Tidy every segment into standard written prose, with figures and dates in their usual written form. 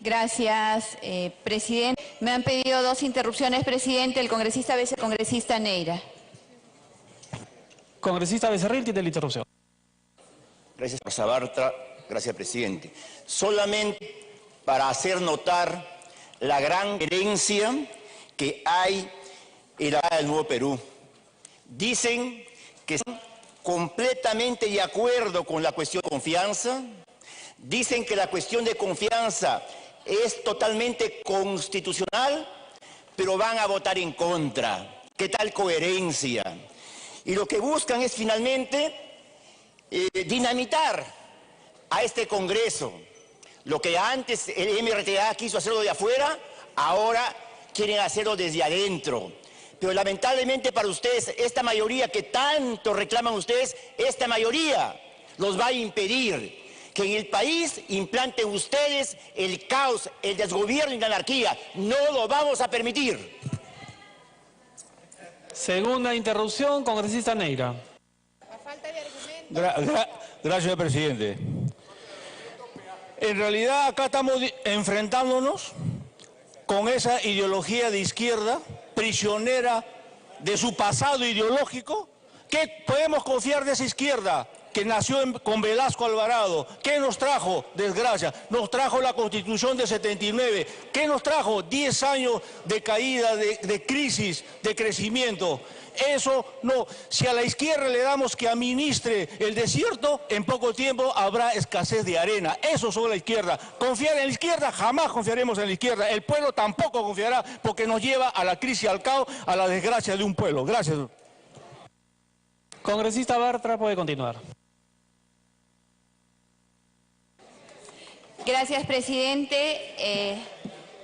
Gracias, presidente. Me han pedido dos interrupciones, presidente, el congresista Becerril y el congresista Neira. Congresista Becerril tiene la interrupción. Gracias, Rosa Bartra. Gracias, presidente. Solamente para hacer notar la gran herencia que hay en la del Nuevo Perú. Dicen que están completamente de acuerdo con la cuestión de confianza. Dicen que la cuestión de confianza es totalmente constitucional, pero van a votar en contra. ¿Qué tal coherencia? Y lo que buscan es finalmente dinamitar a este Congreso. Lo que antes el MRTA quiso hacerlo de afuera, ahora quieren hacerlo desde adentro. Pero lamentablemente para ustedes, esta mayoría que tanto reclaman ustedes, esta mayoría los va a impedir que en el país implanten ustedes el caos, el desgobierno y la anarquía. No lo vamos a permitir. Segunda interrupción, congresista Neira. Gracias, presidente. En realidad acá estamos enfrentándonos con esa ideología de izquierda, prisionera de su pasado ideológico. ¿Qué podemos confiar de esa izquierda que nació con Velasco Alvarado? ¿Qué nos trajo? Desgracia. Nos trajo la Constitución de 79. ¿Qué nos trajo? 10 años de caída, de crisis, de crecimiento. Eso no. Si a la izquierda le damos que administre el desierto, en poco tiempo habrá escasez de arena. Eso son la izquierda. Confiar en la izquierda, jamás confiaremos en la izquierda. El pueblo tampoco confiará porque nos lleva a la crisis, al caos, a la desgracia de un pueblo. Gracias. Congresista Bartra puede continuar. Gracias, presidente.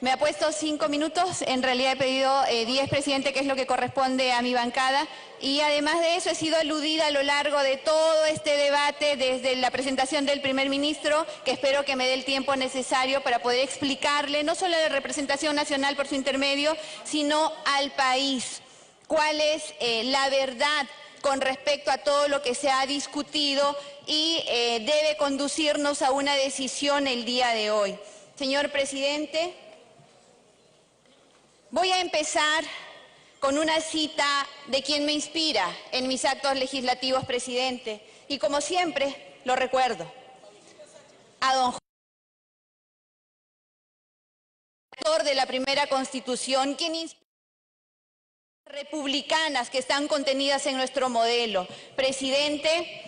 Me ha puesto 5 minutos, en realidad he pedido 10, presidente, que es lo que corresponde a mi bancada. Y además de eso he sido aludida a lo largo de todo este debate, desde la presentación del primer ministro, que espero que me dé el tiempo necesario para poder explicarle, no solo a la representación nacional por su intermedio, sino al país, cuál es la verdad con respecto a todo lo que se ha discutido y debe conducirnos a una decisión el día de hoy. Señor presidente, voy a empezar con una cita de quien me inspira en mis actos legislativos, presidente, y como siempre lo recuerdo, a don autor de la primera Constitución, quien inspira republicanas que están contenidas en nuestro modelo. Presidente,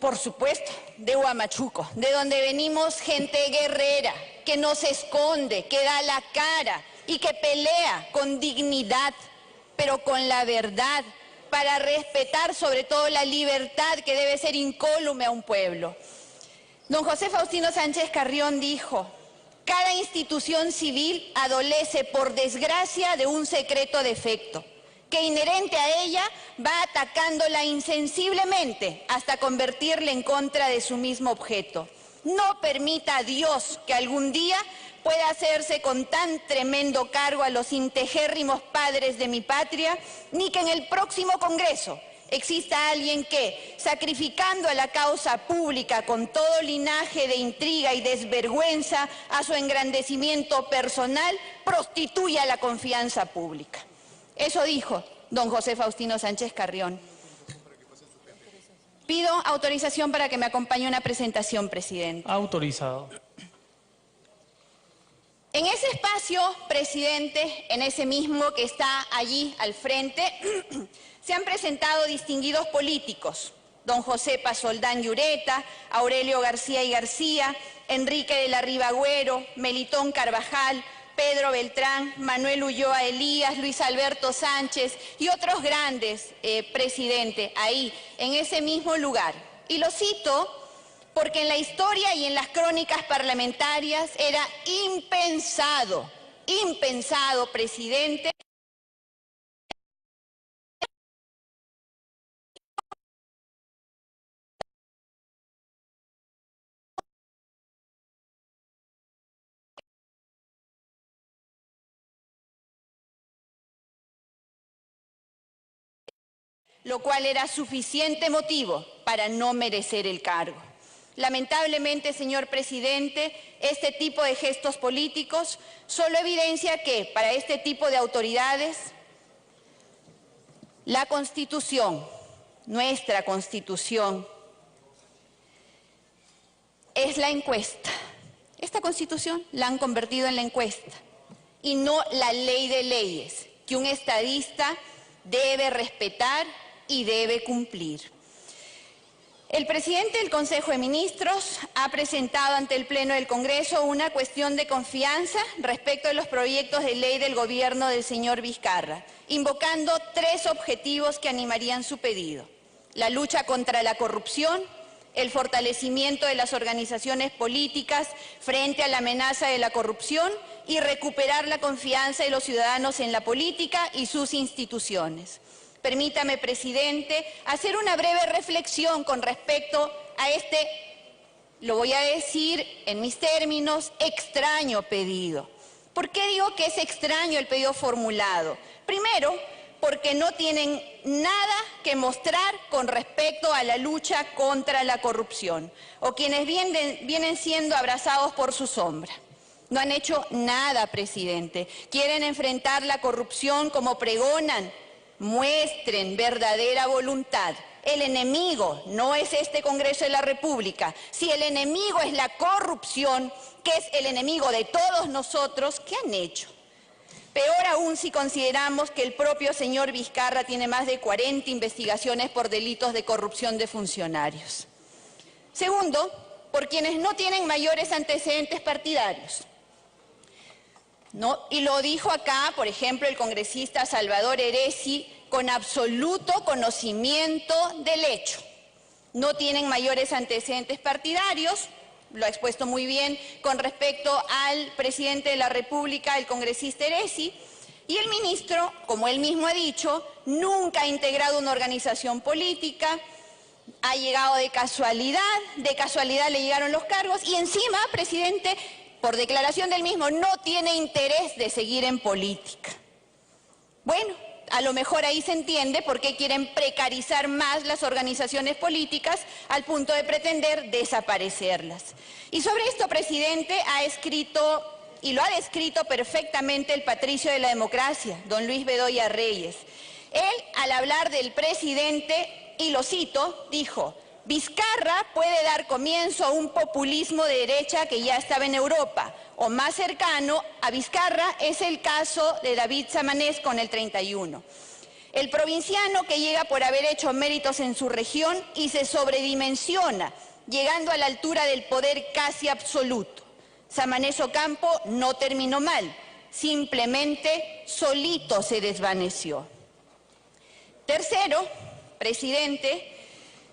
por supuesto, de Huamachuco, de donde venimos gente guerrera, que no se esconde, que da la cara y que pelea con dignidad, pero con la verdad, para respetar sobre todo la libertad que debe ser incólume a un pueblo. Don José Faustino Sánchez Carrión dijo: cada institución civil adolece, por desgracia, de un secreto defecto, que inherente a ella va atacándola insensiblemente hasta convertirla en contra de su mismo objeto. No permita a Dios que algún día pueda hacerse con tan tremendo cargo a los integérrimos padres de mi patria, ni que en el próximo Congreso exista alguien que, sacrificando a la causa pública con todo linaje de intriga y desvergüenza a su engrandecimiento personal, prostituya la confianza pública. Eso dijo don José Faustino Sánchez Carrión. Pido autorización para que me acompañe una presentación, presidente. Autorizado. En ese espacio, presidente, en ese mismo que está allí al frente, se han presentado distinguidos políticos: don José Pasoldán Yureta, Aurelio García y García, Enrique de la Riva Agüero, Melitón Carvajal, Pedro Beltrán, Manuel Ulloa Elías, Luis Alberto Sánchez y otros grandes, presidente, ahí, en ese mismo lugar. Y lo cito porque en la historia y en las crónicas parlamentarias era impensado, presidente, lo cual era suficiente motivo para no merecer el cargo. Lamentablemente, señor presidente, este tipo de gestos políticos solo evidencia que para este tipo de autoridades la Constitución, nuestra Constitución, es la encuesta. Esta Constitución la han convertido en la encuesta y no la ley de leyes que un estadista debe respetar y debe cumplir. El presidente del Consejo de Ministros ha presentado ante el Pleno del Congreso una cuestión de confianza respecto de los proyectos de ley del gobierno del señor Vizcarra, invocando 3 objetivos que animarían su pedido: la lucha contra la corrupción, el fortalecimiento de las organizaciones políticas frente a la amenaza de la corrupción y recuperar la confianza de los ciudadanos en la política y sus instituciones. Permítame, presidente, hacer una breve reflexión con respecto a este, lo voy a decir en mis términos, extraño pedido. ¿Por qué digo que es extraño el pedido formulado? Primero, porque no tienen nada que mostrar con respecto a la lucha contra la corrupción, o quienes vienen siendo abrazados por su sombra. No han hecho nada, presidente. Quieren enfrentar la corrupción como pregonan. Muestren verdadera voluntad. El enemigo no es este Congreso de la República. Si el enemigo es la corrupción, que es el enemigo de todos nosotros, ¿qué han hecho? Peor aún si consideramos que el propio señor Vizcarra tiene más de 40 investigaciones por delitos de corrupción de funcionarios. Segundo, por quienes no tienen mayores antecedentes partidarios. ¿No? Y lo dijo acá, por ejemplo, el congresista Salvador Heresi, con absoluto conocimiento del hecho. No tienen mayores antecedentes partidarios, lo ha expuesto muy bien con respecto al presidente de la República, el congresista Heresi, y el ministro, como él mismo ha dicho, nunca ha integrado una organización política, ha llegado de casualidad le llegaron los cargos y encima, presidente, por declaración del mismo, no tiene interés de seguir en política. Bueno, a lo mejor ahí se entiende por qué quieren precarizar más las organizaciones políticas al punto de pretender desaparecerlas. Y sobre esto, presidente, ha escrito y lo ha descrito perfectamente el patricio de la democracia, don Luis Bedoya Reyes. Él, al hablar del presidente, y lo cito, dijo: Vizcarra puede dar comienzo a un populismo de derecha que ya estaba en Europa, o más cercano a Vizcarra es el caso de David Samanés con el 31. El provinciano que llega por haber hecho méritos en su región y se sobredimensiona, llegando a la altura del poder casi absoluto. Samanés Ocampo no terminó mal, simplemente solito se desvaneció. Tercero, presidente,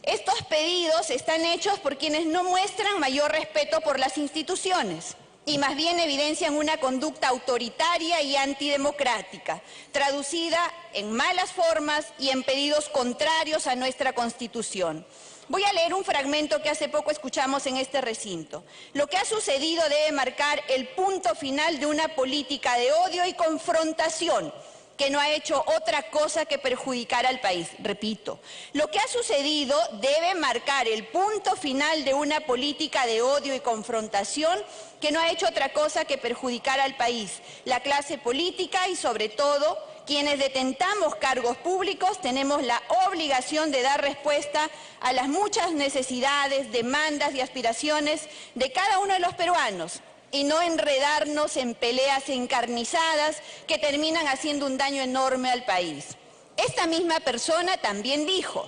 estos pedidos están hechos por quienes no muestran mayor respeto por las instituciones y más bien evidencian una conducta autoritaria y antidemocrática, traducida en malas formas y en pedidos contrarios a nuestra Constitución. Voy a leer un fragmento que hace poco escuchamos en este recinto. Lo que ha sucedido debe marcar el punto final de una política de odio y confrontación que no ha hecho otra cosa que perjudicar al país. Repito, lo que ha sucedido debe marcar el punto final de una política de odio y confrontación que no ha hecho otra cosa que perjudicar al país. La clase política y sobre todo quienes detentamos cargos públicos tenemos la obligación de dar respuesta a las muchas necesidades, demandas y aspiraciones de cada uno de los peruanos, y no enredarnos en peleas encarnizadas que terminan haciendo un daño enorme al país. Esta misma persona también dijo: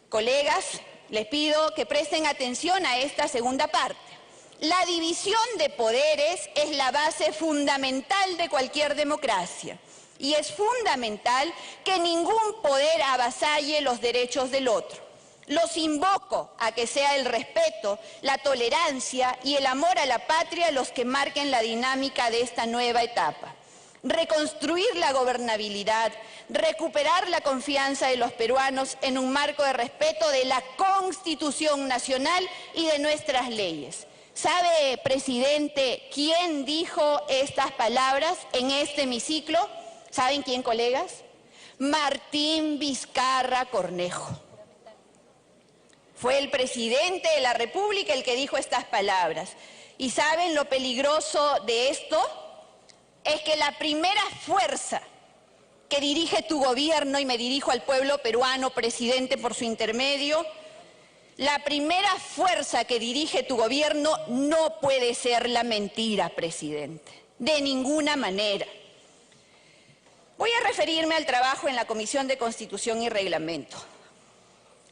colegas, les pido que presten atención a esta segunda parte. La división de poderes es la base fundamental de cualquier democracia y es fundamental que ningún poder avasalle los derechos del otro. Los invoco a que sea el respeto, la tolerancia y el amor a la patria los que marquen la dinámica de esta nueva etapa. Reconstruir la gobernabilidad, recuperar la confianza de los peruanos en un marco de respeto de la Constitución Nacional y de nuestras leyes. ¿Sabe, presidente, quién dijo estas palabras en este hemiciclo? ¿Saben quién, colegas? Martín Vizcarra Cornejo. Fue el presidente de la República el que dijo estas palabras. ¿Y saben lo peligroso de esto? Es que la primera fuerza que dirige tu gobierno, y me dirijo al pueblo peruano, presidente, por su intermedio, la primera fuerza que dirige tu gobierno no puede ser la mentira, presidente, de ninguna manera. Voy a referirme al trabajo en la Comisión de Constitución y Reglamento.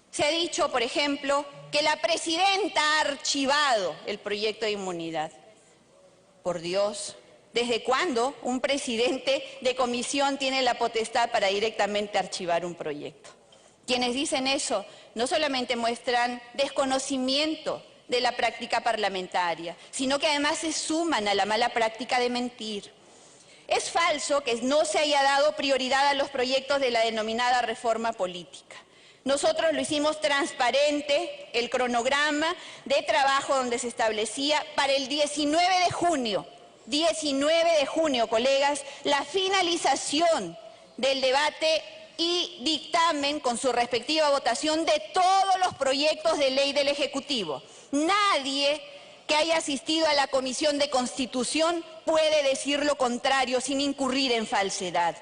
Se ha dicho, por ejemplo, que la presidenta ha archivado el proyecto de inmunidad. Por Dios, ¿desde cuándo un presidente de comisión tiene la potestad para directamente archivar un proyecto? Quienes dicen eso no solamente muestran desconocimiento de la práctica parlamentaria, sino que además se suman a la mala práctica de mentir. Es falso que no se haya dado prioridad a los proyectos de la denominada reforma política. Nosotros lo hicimos transparente, el cronograma de trabajo donde se establecía para el 19 de junio, colegas, la finalización del debate y dictamen con su respectiva votación de todos los proyectos de ley del Ejecutivo. Nadie que haya asistido a la Comisión de Constitución puede decir lo contrario sin incurrir en falsedad.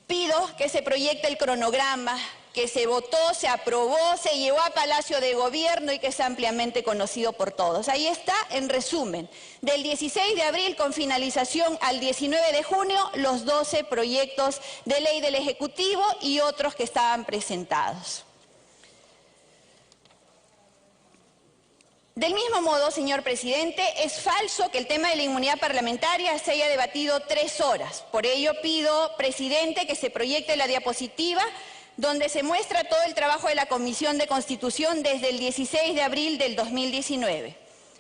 Pido que se proyecte el cronograma que se votó, se aprobó, se llevó a Palacio de Gobierno y que es ampliamente conocido por todos. Ahí está, en resumen, del 16 de abril con finalización al 19 de junio, los 12 proyectos de ley del Ejecutivo y otros que estaban presentados. Del mismo modo, señor presidente, es falso que el tema de la inmunidad parlamentaria se haya debatido 3 horas. Por ello pido, presidente, que se proyecte la diapositiva donde se muestra todo el trabajo de la Comisión de Constitución desde el 16 de abril del 2019.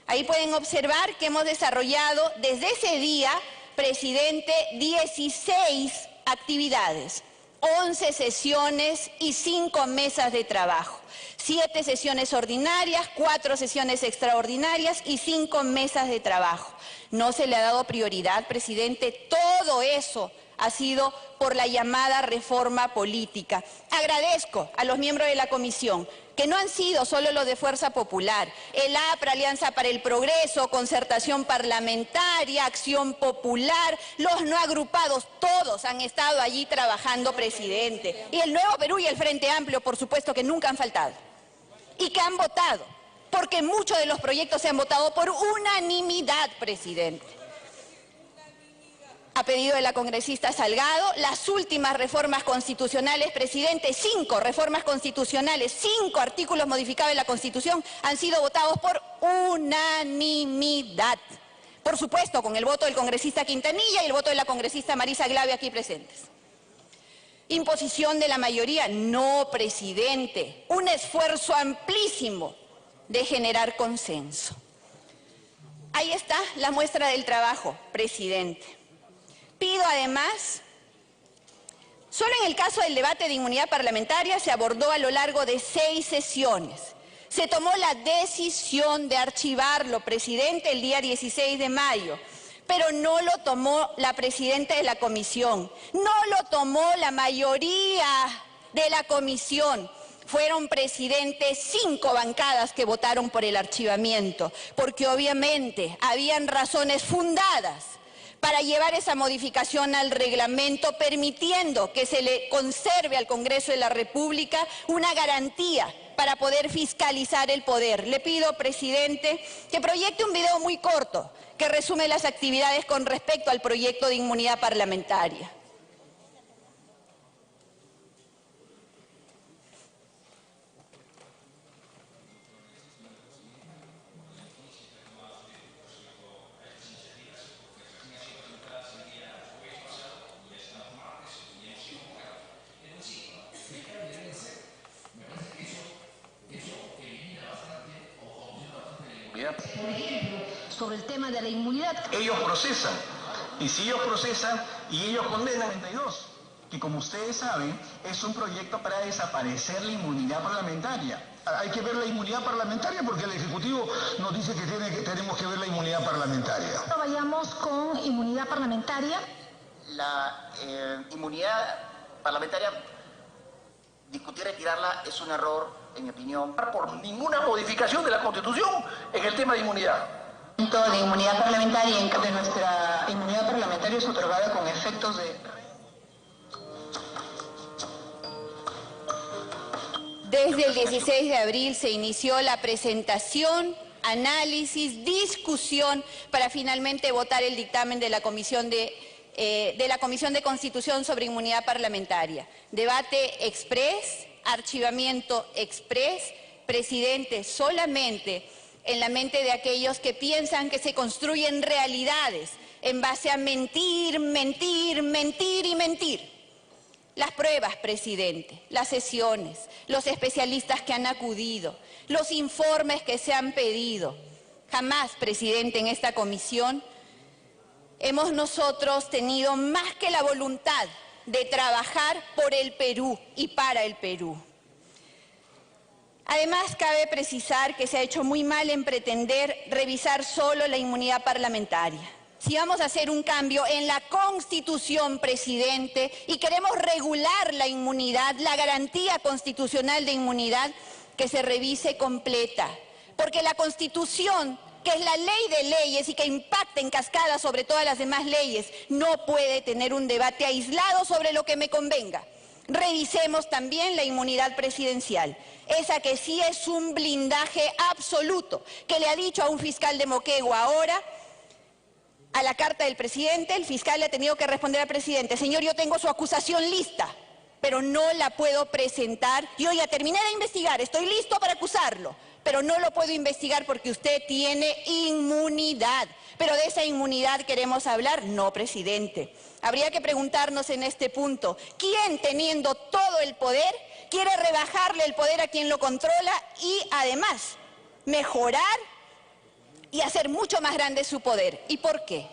Ahí pueden observar que hemos desarrollado desde ese día, presidente, 16 actividades, 11 sesiones y 5 mesas de trabajo, 7 sesiones ordinarias, 4 sesiones extraordinarias y 5 mesas de trabajo. No se le ha dado prioridad, presidente, todo eso ha sido por la llamada reforma política. Agradezco a los miembros de la comisión, que no han sido solo los de Fuerza Popular, el APRA, Alianza para el Progreso, Concertación Parlamentaria, Acción Popular, los no agrupados, todos han estado allí trabajando, presidente. Y el Nuevo Perú y el Frente Amplio, por supuesto, que nunca han faltado. Y que han votado, porque muchos de los proyectos se han votado por unanimidad, presidente. A pedido de la congresista Salgado, las últimas reformas constitucionales, presidente, 5 reformas constitucionales, 5 artículos modificados de la Constitución han sido votados por unanimidad. Por supuesto, con el voto del congresista Quintanilla y el voto de la congresista Marisa Glave aquí presentes. Imposición de la mayoría, no, presidente, un esfuerzo amplísimo de generar consenso. Ahí está la muestra del trabajo, presidente. Pido además, solo en el caso del debate de inmunidad parlamentaria se abordó a lo largo de 6 sesiones. Se tomó la decisión de archivarlo, presidente, el día 16 de mayo, pero no lo tomó la presidenta de la comisión, no lo tomó la mayoría de la comisión. Fueron, presidente, 5 bancadas que votaron por el archivamiento, porque obviamente habían razones fundadas para llevar esa modificación al reglamento, permitiendo que se le conserve al Congreso de la República una garantía para poder fiscalizar el poder. Le pido, presidente, que proyecte un video muy corto que resume las actividades con respecto al proyecto de inmunidad parlamentaria. Por ejemplo, sobre el tema de la inmunidad. Ellos procesan, y si ellos procesan y ellos condenan 92, que como ustedes saben, es un proyecto para desaparecer la inmunidad parlamentaria. Hay que ver la inmunidad parlamentaria porque el Ejecutivo nos dice que tenemos que ver la inmunidad parlamentaria. No vayamos con inmunidad parlamentaria. La inmunidad parlamentaria discutir retirarla es un error, en mi opinión, por ninguna modificación de la Constitución en el tema de inmunidad. De inmunidad parlamentaria, de nuestra inmunidad parlamentaria es otorgada con efectos de... Desde el 16 de abril se inició la presentación, análisis, discusión para finalmente votar el dictamen de la Comisión de Constitución sobre inmunidad parlamentaria. Debate exprés, archivamiento exprés, presidente, solamente en la mente de aquellos que piensan que se construyen realidades en base a mentir, mentir, mentir y mentir. Las pruebas, presidente, las sesiones, los especialistas que han acudido, los informes que se han pedido. Jamás, presidente, en esta comisión hemos nosotros tenido más que la voluntad de trabajar por el Perú y para el Perú. Además, cabe precisar que se ha hecho muy mal en pretender revisar solo la inmunidad parlamentaria. Si vamos a hacer un cambio en la Constitución, presidente, y queremos regular la inmunidad, la garantía constitucional de inmunidad, que se revise completa. Porque la Constitución, que es la ley de leyes y que impacta en cascada sobre todas las demás leyes, no puede tener un debate aislado sobre lo que me convenga. Revisemos también la inmunidad presidencial, esa que sí es un blindaje absoluto, que le ha dicho a un fiscal de Moquegua ahora, a la carta del presidente, el fiscal le ha tenido que responder al presidente: señor, yo tengo su acusación lista, pero no la puedo presentar. Yo ya terminé de investigar, estoy listo para acusarlo, pero no lo puedo investigar porque usted tiene inmunidad. Pero de esa inmunidad queremos hablar. No, presidente. Habría que preguntarnos en este punto, ¿quién, teniendo todo el poder, quiere rebajarle el poder a quien lo controla y además mejorar y hacer mucho más grande su poder? ¿Y por qué?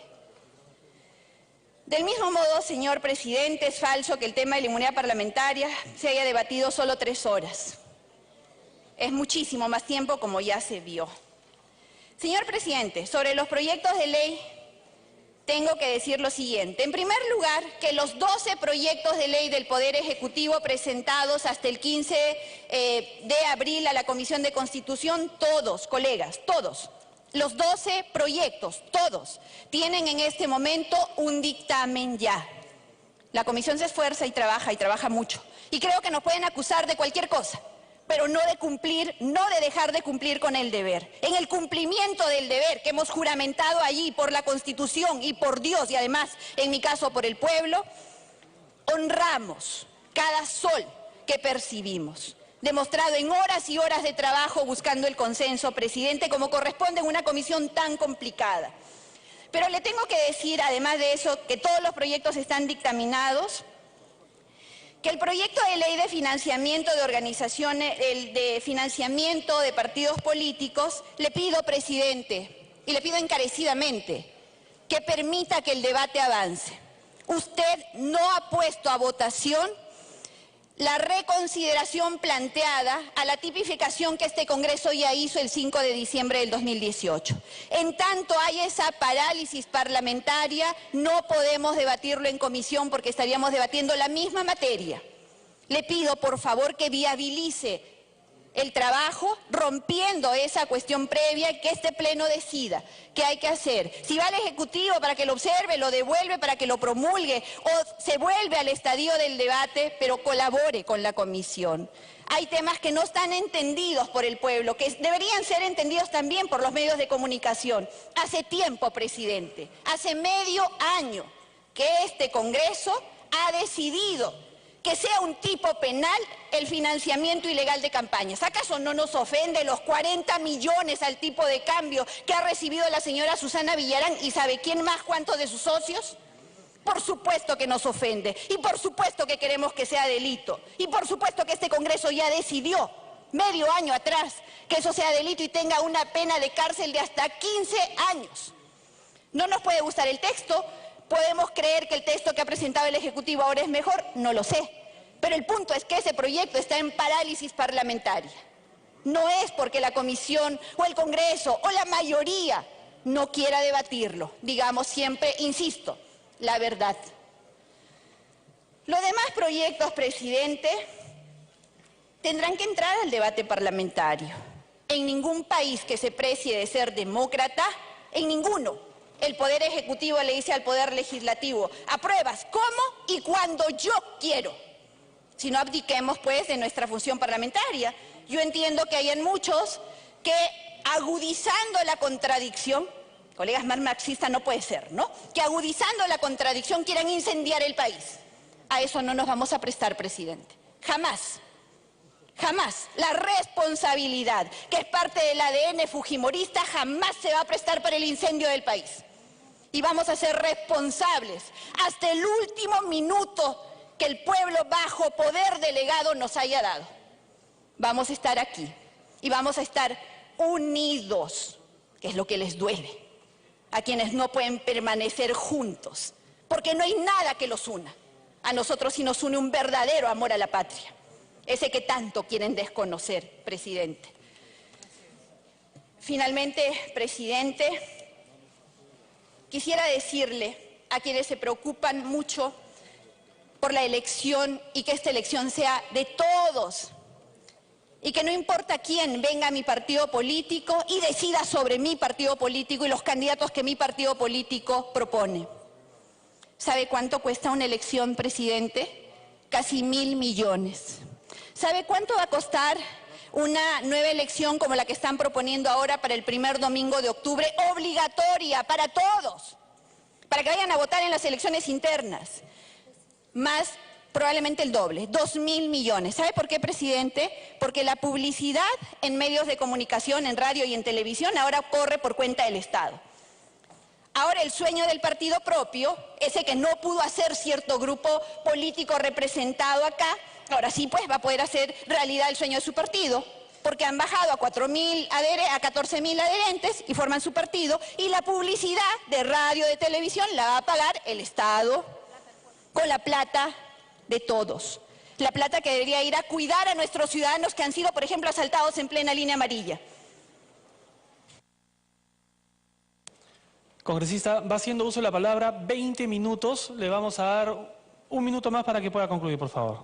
Del mismo modo, señor presidente, es falso que el tema de la inmunidad parlamentaria se haya debatido solo 3 horas. Es muchísimo más tiempo, como ya se vio. Señor presidente, sobre los proyectos de ley tengo que decir lo siguiente. En primer lugar, que los 12 proyectos de ley del Poder Ejecutivo presentados hasta el 15 de abril a la Comisión de Constitución, todos, colegas, todos, los 12 proyectos, todos, tienen en este momento un dictamen ya. La comisión se esfuerza y trabaja mucho. Y creo que nos pueden acusar de cualquier cosa, pero no de cumplir, no de dejar de cumplir con el deber. En el cumplimiento del deber que hemos juramentado allí por la Constitución y por Dios, y además, en mi caso, por el pueblo, honramos cada sol que percibimos, demostrado en horas y horas de trabajo buscando el consenso, presidente, como corresponde en una comisión tan complicada. Pero le tengo que decir, además de eso, que todos los proyectos están dictaminados, que el proyecto de ley de financiamiento de organizaciones, el de financiamiento de partidos políticos, le pido, presidente, y le pido encarecidamente, que permita que el debate avance. Usted no ha puesto a votación la reconsideración planteada a la tipificación que este Congreso ya hizo el 5 de diciembre del 2018. En tanto hay esa parálisis parlamentaria, no podemos debatirlo en comisión porque estaríamos debatiendo la misma materia. Le pido, por favor, que viabilice el trabajo, rompiendo esa cuestión previa y que este Pleno decida qué hay que hacer. Si va al Ejecutivo para que lo observe, lo devuelve para que lo promulgue o se vuelve al estadio del debate, pero colabore con la comisión. Hay temas que no están entendidos por el pueblo, que deberían ser entendidos también por los medios de comunicación. Hace tiempo, presidente, hace medio año que este Congreso ha decidido que sea un tipo penal el financiamiento ilegal de campañas. ¿Acaso no nos ofende los 40 millones al tipo de cambio que ha recibido la señora Susana Villarán y sabe quién más cuántos de sus socios? Por supuesto que nos ofende y por supuesto que queremos que sea delito y por supuesto que este Congreso ya decidió medio año atrás que eso sea delito y tenga una pena de cárcel de hasta 15 años. No nos puede gustar el texto. ¿Podemos creer que el texto que ha presentado el Ejecutivo ahora es mejor? No lo sé. Pero el punto es que ese proyecto está en parálisis parlamentaria. No es porque la Comisión o el Congreso o la mayoría no quiera debatirlo. Digamos siempre, insisto, la verdad. Los demás proyectos, presidente, tendrán que entrar al debate parlamentario. En ningún país que se precie de ser demócrata, en ninguno, el Poder Ejecutivo le dice al Poder Legislativo: apruebas cómo y cuando yo quiero. Si no abdiquemos, pues, de nuestra función parlamentaria. Yo entiendo que hayan muchos que, agudizando la contradicción, colegas más marxistas no puede ser, ¿no?, que agudizando la contradicción quieran incendiar el país. A eso no nos vamos a prestar, presidente. Jamás. Jamás. La responsabilidad, que es parte del ADN fujimorista, jamás se va a prestar para el incendio del país. Y vamos a ser responsables hasta el último minuto que el pueblo bajo poder delegado nos haya dado. Vamos a estar aquí y vamos a estar unidos, que es lo que les duele a quienes no pueden permanecer juntos, porque no hay nada que los una. A nosotros sí nos une un verdadero amor a la patria, ese que tanto quieren desconocer, presidente. Finalmente, presidente, quisiera decirle a quienes se preocupan mucho por la elección y que esta elección sea de todos y que no importa quién venga a mi partido político y decida sobre mi partido político y los candidatos que mi partido político propone. ¿Sabe cuánto cuesta una elección, presidente? Casi 1.000 millones. ¿Sabe cuánto va a costar una nueva elección como la que están proponiendo ahora para el primer domingo de octubre, obligatoria para todos, para que vayan a votar en las elecciones internas? Más probablemente el doble, 2.000 millones. ¿Sabe por qué, presidente? Porque la publicidad en medios de comunicación, en radio y en televisión, ahora corre por cuenta del Estado. Ahora el sueño del partido propio, ese que no pudo hacer cierto grupo político representado acá, ahora sí pues va a poder hacer realidad el sueño de su partido, porque han bajado a 14.000 adherentes y forman su partido, y la publicidad de radio, de televisión, la va a pagar el Estado con la plata de todos. La plata que debería ir a cuidar a nuestros ciudadanos que han sido, por ejemplo, asaltados en plena línea amarilla. Congresista, va haciendo uso de la palabra 20 minutos. Le vamos a dar un minuto más para que pueda concluir, por favor.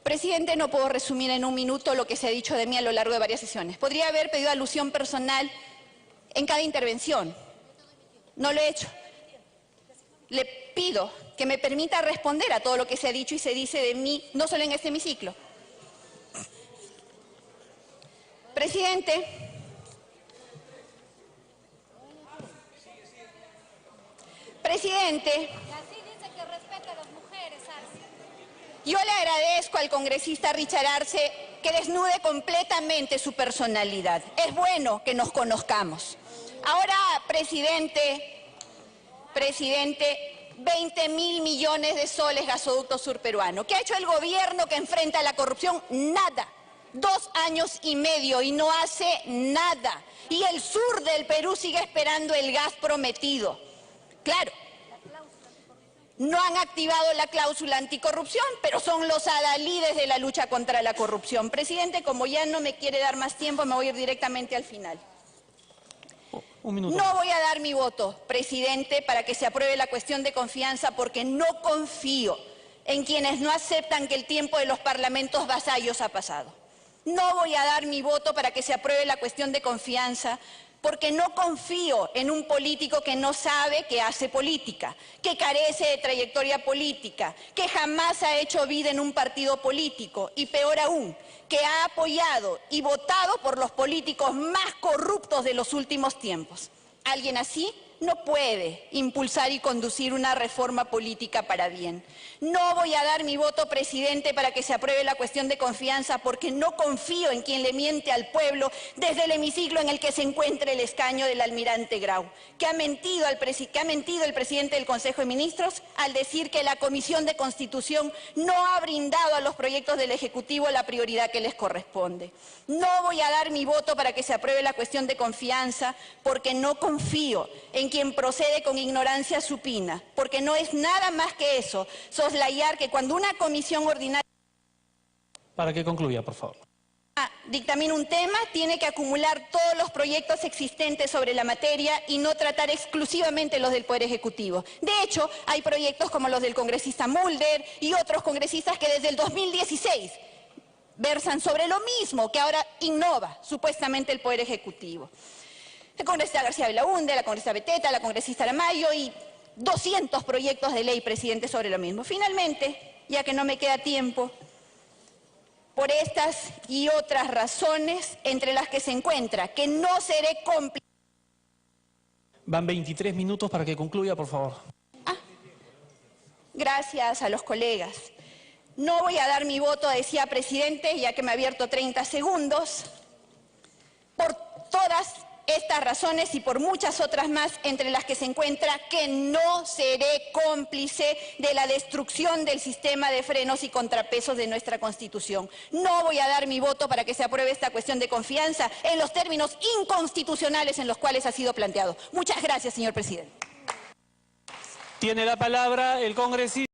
Presidente, no puedo resumir en un minuto lo que se ha dicho de mí a lo largo de varias sesiones. Podría haber pedido alusión personal en cada intervención. No lo he hecho. Le pido que me permita responder a todo lo que se ha dicho y se dice de mí, no solo en este hemiciclo. Presidente, yo le agradezco al congresista Richard Arce que desnude completamente su personalidad. Es bueno que nos conozcamos. Ahora, presidente, 20.000 millones de soles gasoducto surperuano. ¿Qué ha hecho el gobierno que enfrenta la corrupción? Nada. 2 años y medio y no hace nada. Y el sur del Perú sigue esperando el gas prometido. Claro, no han activado la cláusula anticorrupción, pero son los adalides de la lucha contra la corrupción. Presidente, como ya no me quiere dar más tiempo, me voy a ir directamente al final. Un minuto. No voy a dar mi voto, presidente, para que se apruebe la cuestión de confianza, porque no confío en quienes no aceptan que el tiempo de los parlamentos vasallos ha pasado. No voy a dar mi voto para que se apruebe la cuestión de confianza, porque no confío en un político que no sabe que hace política, que carece de trayectoria política, que jamás ha hecho vida en un partido político y, peor aún, que ha apoyado y votado por los políticos más corruptos de los últimos tiempos. Alguien así no puede impulsar y conducir una reforma política para bien. No voy a dar mi voto, presidente, para que se apruebe la cuestión de confianza, porque no confío en quien le miente al pueblo desde el hemiciclo en el que se encuentra el escaño del almirante Grau, que ha mentido el presidente del Consejo de Ministros al decir que la Comisión de Constitución no ha brindado a los proyectos del Ejecutivo la prioridad que les corresponde. No voy a dar mi voto para que se apruebe la cuestión de confianza, porque no confío en quien procede con ignorancia supina, porque no es nada más que eso, soslayar que cuando una comisión ordinaria Para que concluya, por favor. dictamina un tema, tiene que acumular todos los proyectos existentes sobre la materia y no tratar exclusivamente los del Poder Ejecutivo. De hecho, hay proyectos como los del congresista Mulder y otros congresistas que desde el 2016 versan sobre lo mismo que ahora innova supuestamente el Poder Ejecutivo. La congresista García Belaúnde, la congresista Beteta, la congresista Aramayo y 200 proyectos de ley, presidente, sobre lo mismo. Finalmente, ya que no me queda tiempo, por estas y otras razones, entre las que se encuentra que no seré cómplice. Van 23 minutos para que concluya, por favor. Gracias a los colegas. No voy a dar mi voto, decía presidente, ya que me ha abierto 30 segundos, por todas estas razones y por muchas otras más, entre las que se encuentra que no seré cómplice de la destrucción del sistema de frenos y contrapesos de nuestra Constitución. No voy a dar mi voto para que se apruebe esta cuestión de confianza en los términos inconstitucionales en los cuales ha sido planteado. Muchas gracias, señor presidente. Tiene la palabra el congresista.